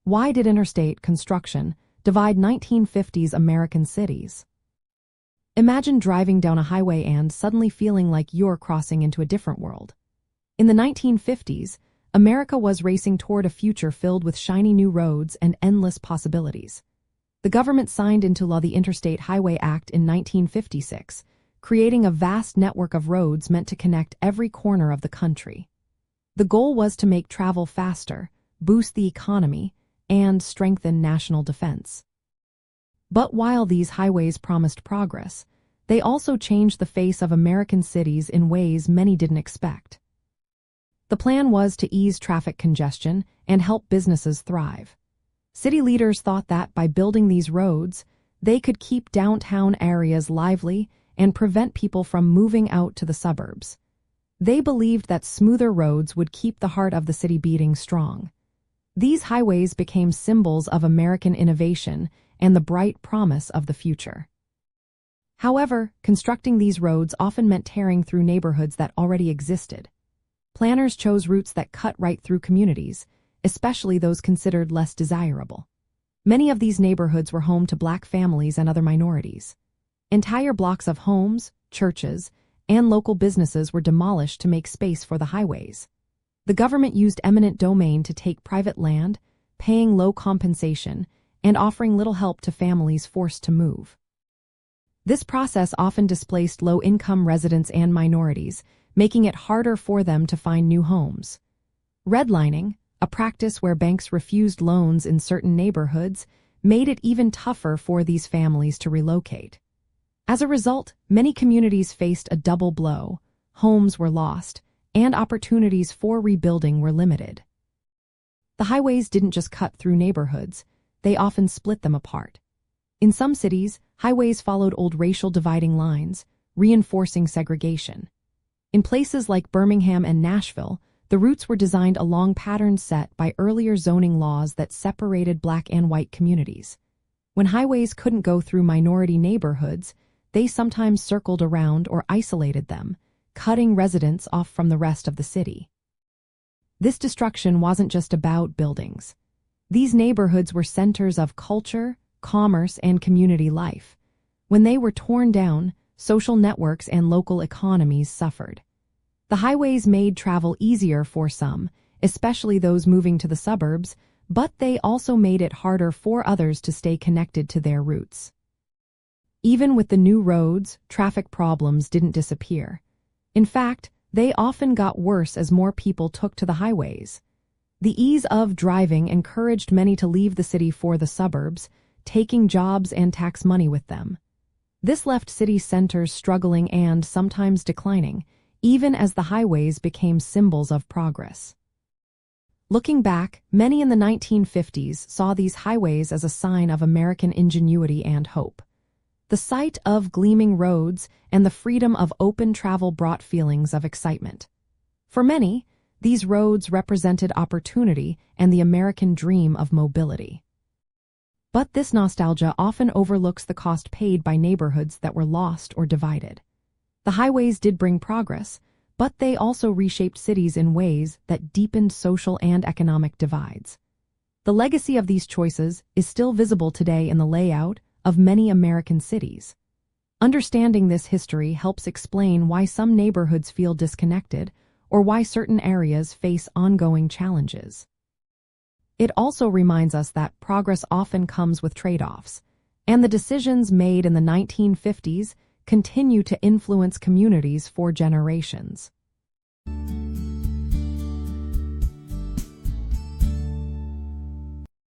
Why did interstate construction divide 1950s American cities? Imagine driving down a highway and suddenly feeling like you're crossing into a different world. In the 1950s, America was racing toward a future filled with shiny new roads and endless possibilities. The government signed into law the Interstate Highway Act in 1956, creating a vast network of roads meant to connect every corner of the country. The goal was to make travel faster, boost the economy, and strengthen national defense. But while these highways promised progress, they also changed the face of American cities in ways many didn't expect. The plan was to ease traffic congestion and help businesses thrive. City leaders thought that by building these roads, they could keep downtown areas lively and prevent people from moving out to the suburbs. They believed that smoother roads would keep the heart of the city beating strong. These highways became symbols of American innovation and the bright promise of the future. However, constructing these roads often meant tearing through neighborhoods that already existed. Planners chose routes that cut right through communities, especially those considered less desirable. Many of these neighborhoods were home to Black families and other minorities. Entire blocks of homes, churches, and local businesses were demolished to make space for the highways. The government used eminent domain to take private land, paying low compensation, and offering little help to families forced to move. This process often displaced low-income residents and minorities, making it harder for them to find new homes. Redlining, a practice where banks refused loans in certain neighborhoods, made it even tougher for these families to relocate. As a result, many communities faced a double blow. Homes were lost, and opportunities for rebuilding were limited. The highways didn't just cut through neighborhoods, they often split them apart. In some cities, highways followed old racial dividing lines, reinforcing segregation. In places like Birmingham and Nashville, the routes were designed along patterns set by earlier zoning laws that separated Black and white communities. When highways couldn't go through minority neighborhoods, they sometimes circled around or isolated them, cutting residents off from the rest of the city. This destruction wasn't just about buildings. These neighborhoods were centers of culture, commerce, and community life. When they were torn down, social networks and local economies suffered. The highways made travel easier for some, especially those moving to the suburbs, but they also made it harder for others to stay connected to their roots. Even with the new roads, traffic problems didn't disappear. In fact, they often got worse as more people took to the highways. The ease of driving encouraged many to leave the city for the suburbs, taking jobs and tax money with them. This left city centers struggling and sometimes declining, even as the highways became symbols of progress. Looking back, many in the 1950s saw these highways as a sign of American ingenuity and hope. The sight of gleaming roads and the freedom of open travel brought feelings of excitement. For many, these roads represented opportunity and the American dream of mobility. But this nostalgia often overlooks the cost paid by neighborhoods that were lost or divided. The highways did bring progress, but they also reshaped cities in ways that deepened social and economic divides. The legacy of these choices is still visible today in the layout of many American cities. Understanding this history helps explain why some neighborhoods feel disconnected or why certain areas face ongoing challenges. It also reminds us that progress often comes with trade-offs, and the decisions made in the 1950s continue to influence communities for generations.